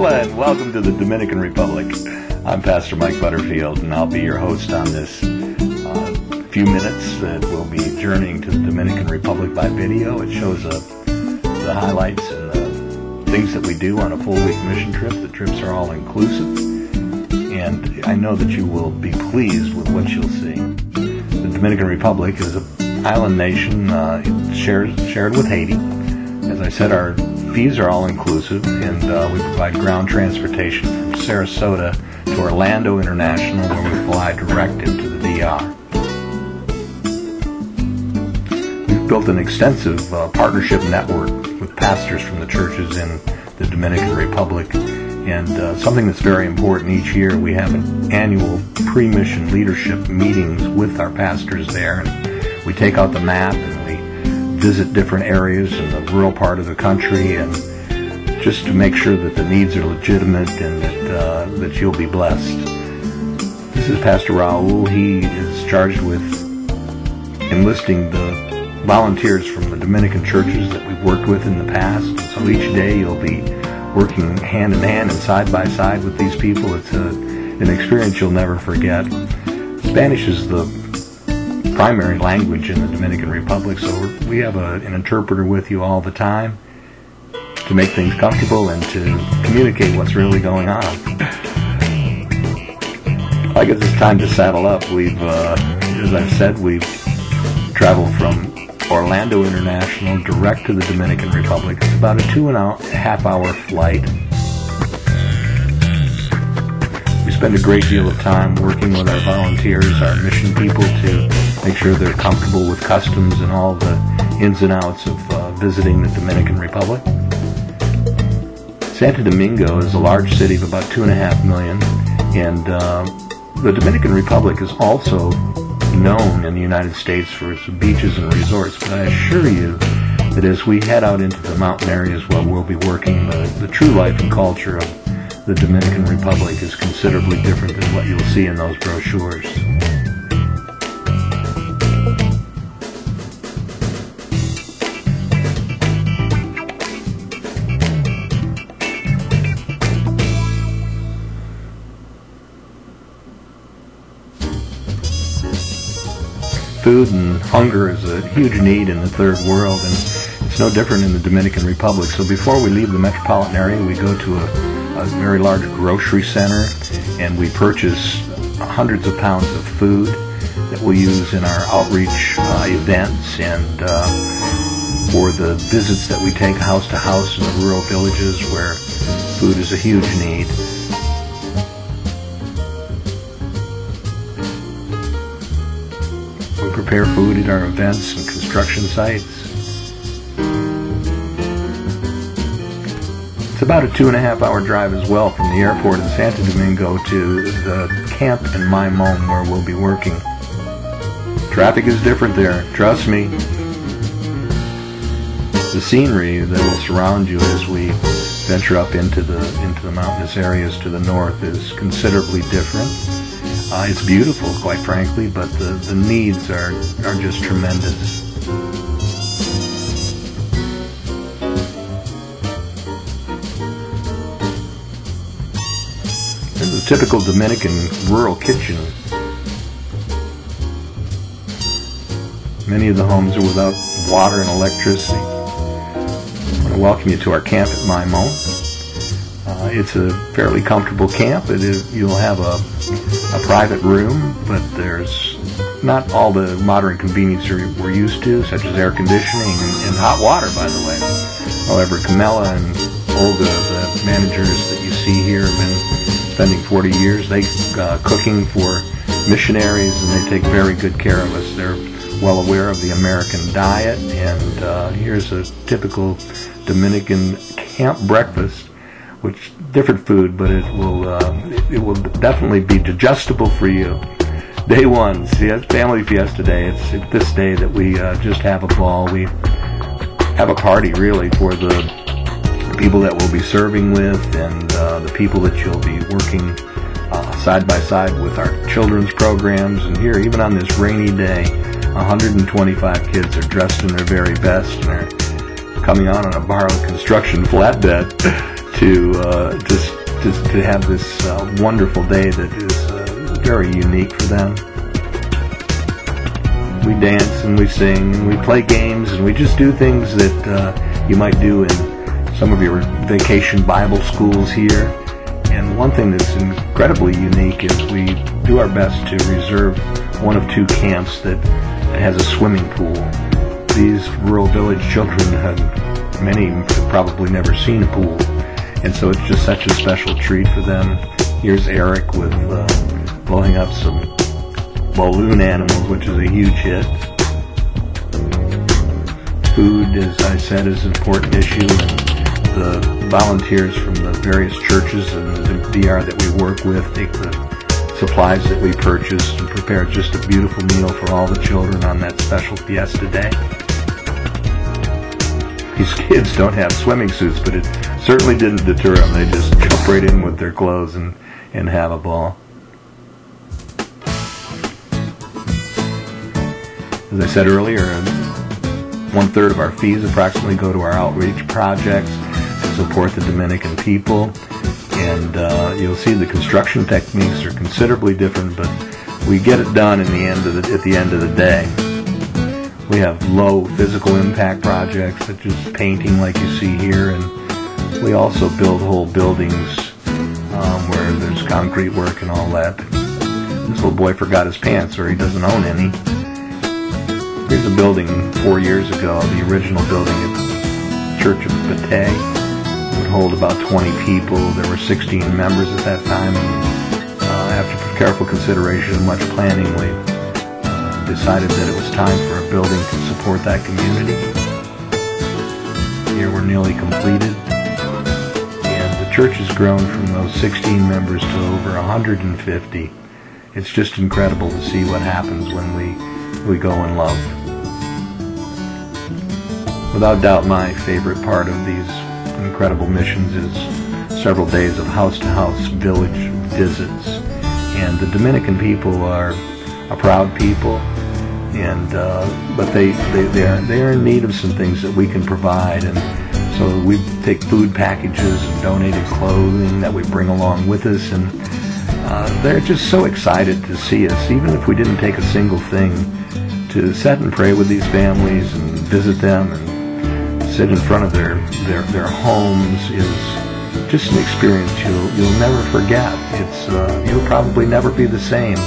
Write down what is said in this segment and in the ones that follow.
Hola and welcome to the Dominican Republic. I'm Pastor Mike Butterfield and I'll be your host on this few minutes that we'll be journeying to the Dominican Republic by video. It shows the highlights and the things that we do on a full week mission trip. The trips are all inclusive and I know that you will be pleased with what you'll see. The Dominican Republic is an island nation shared with Haiti. As I said, our fees are all inclusive, and we provide ground transportation from Sarasota to Orlando International, where we fly direct into the DR. We've built an extensive partnership network with pastors from the churches in the Dominican Republic, and something that's very important each year, we have an annual pre-mission leadership meetings with our pastors there, and we take out the map and visit different areas in the rural part of the country, and just to make sure that the needs are legitimate and that you'll be blessed. This is Pastor Raul. He is charged with enlisting the volunteers from the Dominican churches that we've worked with in the past. And so each day you'll be working hand in hand and side by side with these people. It's an experience you'll never forget. Spanish is the primary language in the Dominican Republic, so we have an interpreter with you all the time to make things comfortable and to communicate what's really going on. I guess it's time to saddle up. As I've said, we've traveled from Orlando International direct to the Dominican Republic. It's about a 2.5 hour flight. We spend a great deal of time working with our volunteers, our mission people, to make sure they're comfortable with customs and all the ins and outs of visiting the Dominican Republic. Santo Domingo is a large city of about 2.5 million, and the Dominican Republic is also known in the United States for its beaches and resorts, but I assure you that as we head out into the mountain areas where we'll be working, the true life and culture of the Dominican Republic is considerably different than what you'll see in those brochures. Food and hunger is a huge need in the third world, and it's no different in the Dominican Republic. So before we leave the metropolitan area, we go to a very large grocery center, and we purchase hundreds of pounds of food that we'll use in our outreach events and for the visits that we take house to house in the rural villages where food is a huge need. We prepare food at our events and construction sites. It's about a 2.5 hour drive as well from the airport in Santo Domingo to the camp in Maimon where we'll be working. Traffic is different there, trust me. The scenery that will surround you as we venture up into the mountainous areas to the north is considerably different. It's beautiful, quite frankly, but the needs are just tremendous. There's a typical Dominican rural kitchen. Many of the homes are without water and electricity. I want to welcome you to our camp at Maimon. It's a fairly comfortable camp. You'll have a private room, but there's not all the modern conveniences we're used to, such as air conditioning and hot water, by the way. However, Camilla and Olga, the managers that you see here, have been spending 40 years. They cooking for missionaries, and they take very good care of us. They're well aware of the American diet, and here's a typical Dominican camp breakfast, which different food, but it will definitely be digestible for you. Day one, family fiesta day. It's this day that we just have a ball. We have a party really for the people that we'll be serving with and the people that you'll be working side by side with our children's programs. And here, even on this rainy day, 125 kids are dressed in their very best and are coming on a borrowed construction flatbed to to have this wonderful day that is very unique for them. We dance and we sing and we play games and we just do things that you might do in some of your vacation Bible schools here. And one thing that's incredibly unique is we do our best to reserve one of two camps that has a swimming pool. These rural village children many have probably never seen a pool, and so it's just such a special treat for them. Here's Eric with blowing up some balloon animals, which is a huge hit. Food, as I said, is an important issue, and the volunteers from the various churches and the DR that we work with take the supplies that we purchase and prepare just a beautiful meal for all the children on that special Fiesta Day. These kids don't have swimming suits, but it certainly didn't deter them. They just jump right in with their clothes and have a ball. As I said earlier, 1/3 of our fees approximately go to our outreach projects to support the Dominican people. And you'll see the construction techniques are considerably different, but we get it done at the end of the day. We have low physical impact projects such as painting like you see here, and we also build whole buildings where there's concrete work and all that. This little boy forgot his pants, or he doesn't own any. Here's a building 4 years ago, the original building at the Church of Batay. It would hold about 20 people. There were 16 members at that time. After careful consideration and much planning, we decided that it was time for a building to support that community. Here we're nearly completed, and the church has grown from those 16 members to over 150. It's just incredible to see what happens when we go in love. Without doubt, my favorite part of these incredible missions is several days of house-to-house village visits. And the Dominican people are a proud people, and but they are in need of some things that we can provide, and so we take food packages and donated clothing that we bring along with us, and they're just so excited to see us, even if we didn't take a single thing. To sit and pray with these families and visit them and sit in front of their homes is just an experience you'll never forget. You'll probably never be the same.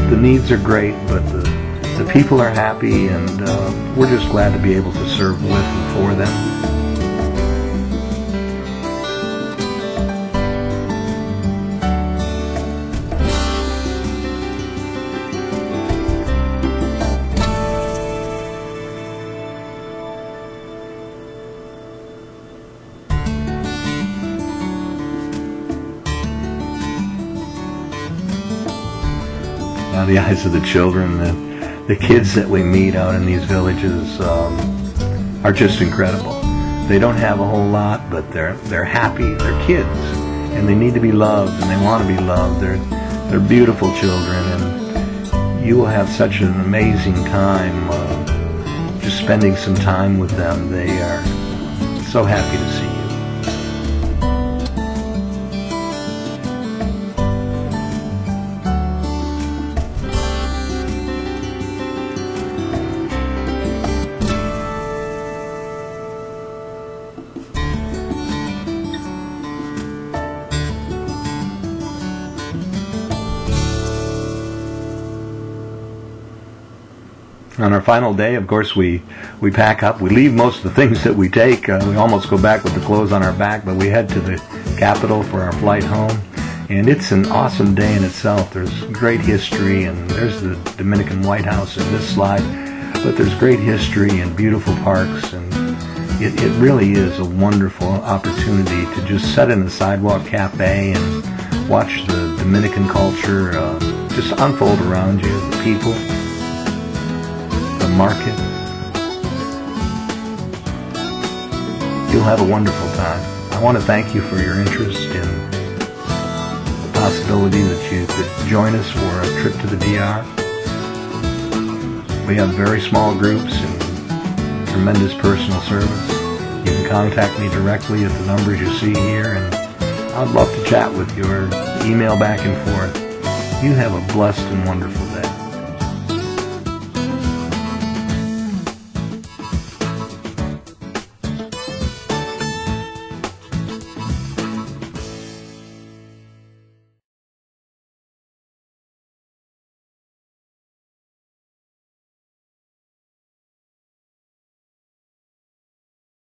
The needs are great, but the people are happy, and we're just glad to be able to serve with and for them. Now the eyes of the children, the kids that we meet out in these villages are just incredible. They don't have a whole lot, but they're happy. They're kids, and they need to be loved, and they want to be loved. They're beautiful children, and you will have such an amazing time just spending some time with them. They are so happy to see you. On our final day, of course, we pack up. We leave most of the things that we take. We almost go back with the clothes on our back, but we head to the capital for our flight home. And it's an awesome day in itself. There's great history, and there's the Dominican White House in this slide. But there's great history and beautiful parks, and it really is a wonderful opportunity to just sit in the sidewalk cafe and watch the Dominican culture just unfold around you, the people, the market. You'll have a wonderful time. I want to thank you for your interest in the possibility that you could join us for a trip to the DR. We have very small groups and tremendous personal service. You can contact me directly at the numbers you see here, and I'd love to chat with you or email back and forth. You have a blessed and wonderful day.